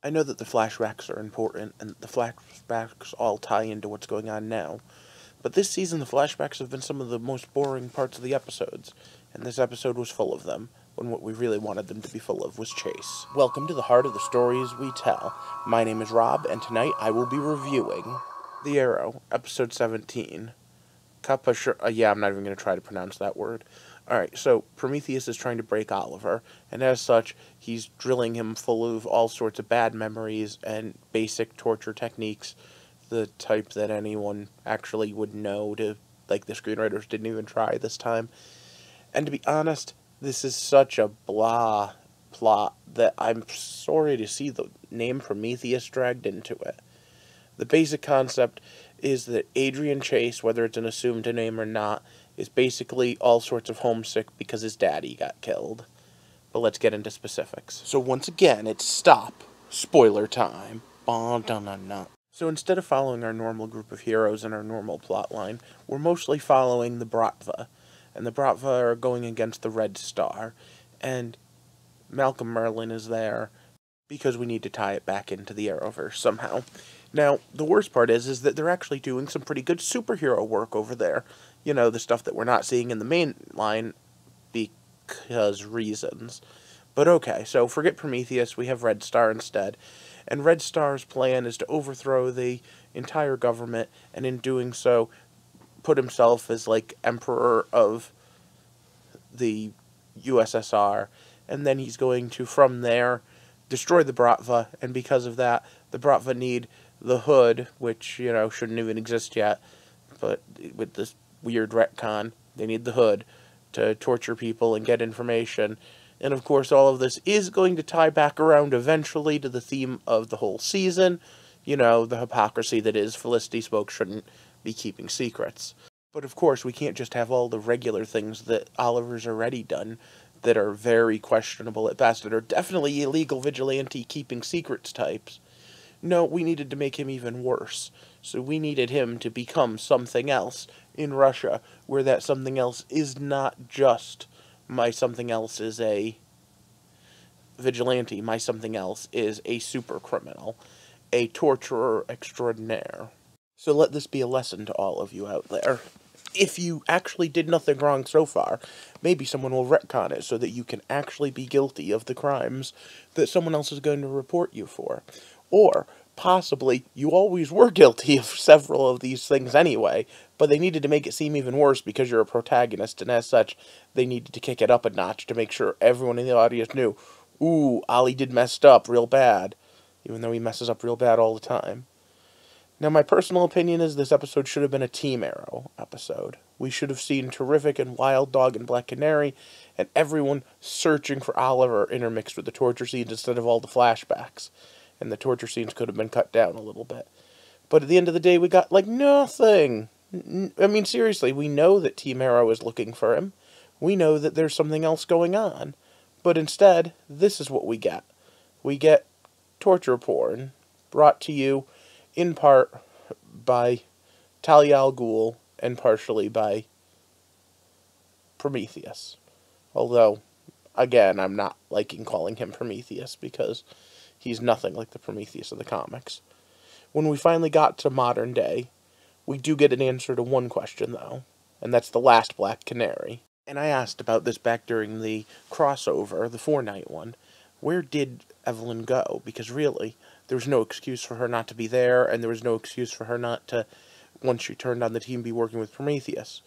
I know that the flashbacks are important, and the flashbacks all tie into what's going on now, but this season the flashbacks have been some of the most boring parts of the episodes, and this episode was full of them, when what we really wanted them to be full of was chase. Welcome to the heart of the stories we tell. My name is Rob, and tonight I will be reviewing The Arrow, Episode 17. Yeah, I'm not even going to try to pronounce that word. Alright, so Prometheus is trying to break Oliver, and as such, he's drilling him full of all sorts of bad memories and basic torture techniques, the type that anyone actually would know like the screenwriters didn't even try this time. And to be honest, this is such a blah plot that I'm sorry to see the name Prometheus dragged into it. The basic concept is that Adrian Chase, whether it's an assumed name or not, is basically all sorts of homesick because his daddy got killed. But let's get into specifics. So once again, it's stop. Spoiler time. So instead of following our normal group of heroes and our normal plotline, we're mostly following the Bratva. And the Bratva are going against the Red Star. And Malcolm Merlin is there because we need to tie it back into the Arrowverse somehow. Now, the worst part is that they're actually doing some pretty good superhero work over there. You know, the stuff that we're not seeing in the main line because reasons. But okay, so forget Prometheus, we have Red Star instead. And Red Star's plan is to overthrow the entire government, and in doing so, put himself as, like, emperor of the USSR. And then he's going to, from there, destroy the Bratva, and because of that, the Bratva need the Hood, which, you know, shouldn't even exist yet, but with this weird retcon, they need the Hood to torture people and get information. And of course, all of this is going to tie back around eventually to the theme of the whole season. You know, the hypocrisy that is Felicity Smoke shouldn't be keeping secrets. But of course, we can't just have all the regular things that Oliver's already done that are very questionable at best, that are definitely illegal vigilante keeping secrets types. No, we needed to make him even worse. So we needed him to become something else in Russia, where that something else is not just my something else is a vigilante, my something else is a super criminal, a torturer extraordinaire. So let this be a lesson to all of you out there. If you actually did nothing wrong so far, maybe someone will retcon it so that you can actually be guilty of the crimes that someone else is going to report you for. Or, possibly, you always were guilty of several of these things anyway, but they needed to make it seem even worse because you're a protagonist, and as such, they needed to kick it up a notch to make sure everyone in the audience knew, ooh, Ollie did messed up real bad, even though he messes up real bad all the time. Now, my personal opinion is this episode should have been a Team Arrow episode. We should have seen Terrific and Wild Dog and Black Canary, and everyone searching for Oliver intermixed with the torture scenes instead of all the flashbacks. And the torture scenes could have been cut down a little bit. But at the end of the day, we got, like, nothing. I mean, seriously, we know that Team Arrow is looking for him. We know that there's something else going on. But instead, this is what we get. We get torture porn, brought to you in part by Talia al Ghul and partially by Prometheus. Although, again, I'm not liking calling him Prometheus because he's nothing like the Prometheus of the comics. When we finally got to modern day, we do get an answer to one question, though, and that's the last Black Canary. And I asked about this back during the crossover, the 4-night one. Where did Evelyn go? Because really, there was no excuse for her not to be there, and there was no excuse for her not to, once she turned on the team, be working with Prometheus.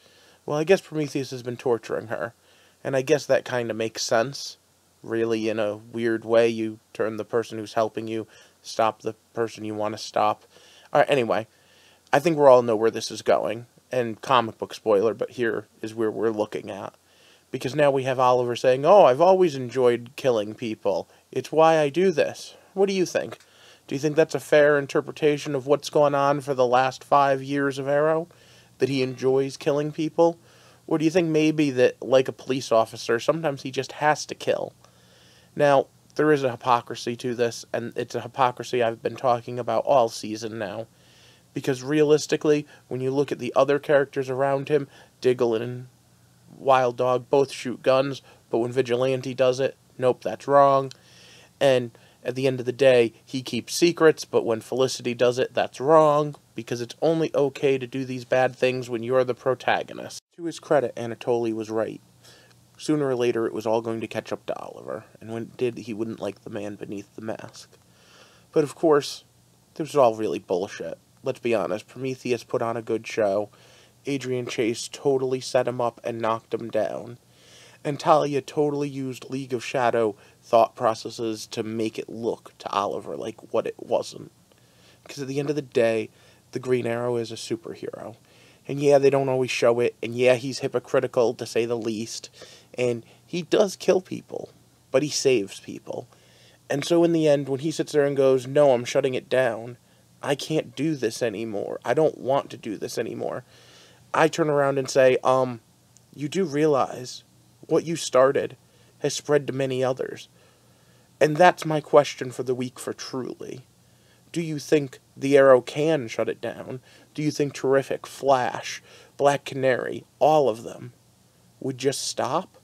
Well, I guess Prometheus has been torturing her, and I guess that kind of makes sense. Really, in a weird way, you turn the person who's helping you, stop the person you want to stop. Alright, anyway, I think we all know where this is going, and comic book spoiler, but here is where we're looking at. Because now we have Oliver saying, oh, I've always enjoyed killing people. It's why I do this. What do you think? Do you think that's a fair interpretation of what's gone on for the last 5 years of Arrow? That he enjoys killing people? Or do you think maybe that, like a police officer, sometimes he just has to kill? Now, there is a hypocrisy to this, and it's a hypocrisy I've been talking about all season now. Because realistically, when you look at the other characters around him, Diggle and Wild Dog both shoot guns, but when Vigilante does it, nope, that's wrong. And At the end of the day, he keeps secrets, but when Felicity does it, that's wrong, because it's only okay to do these bad things when you're the protagonist. To his credit, Anatoly was right. Sooner or later, it was all going to catch up to Oliver, and when it did, he wouldn't like the man beneath the mask. But of course, this was all really bullshit. Let's be honest, Prometheus put on a good show. Adrian Chase totally set him up and knocked him down. And Talia totally used League of Shadow thought processes to make it look to Oliver like what it wasn't. Because at the end of the day, the Green Arrow is a superhero. And yeah, they don't always show it, and yeah, he's hypocritical to say the least, and he does kill people, but he saves people. And so in the end, when he sits there and goes, no, I'm shutting it down, I can't do this anymore, I don't want to do this anymore, I turn around and say, you do realize what you started has spread to many others. And that's my question for the week for Truly. Do you think the Arrow can shut it down? Do you think Terrific, Flash, Black Canary, all of them would just stop?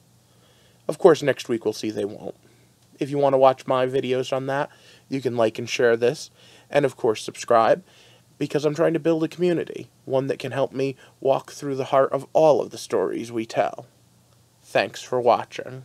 Of course, next week we'll see they won't. If you want to watch my videos on that, you can like and share this. And of course, subscribe, because I'm trying to build a community, one that can help me walk through the heart of all of the stories we tell. Thanks for watching.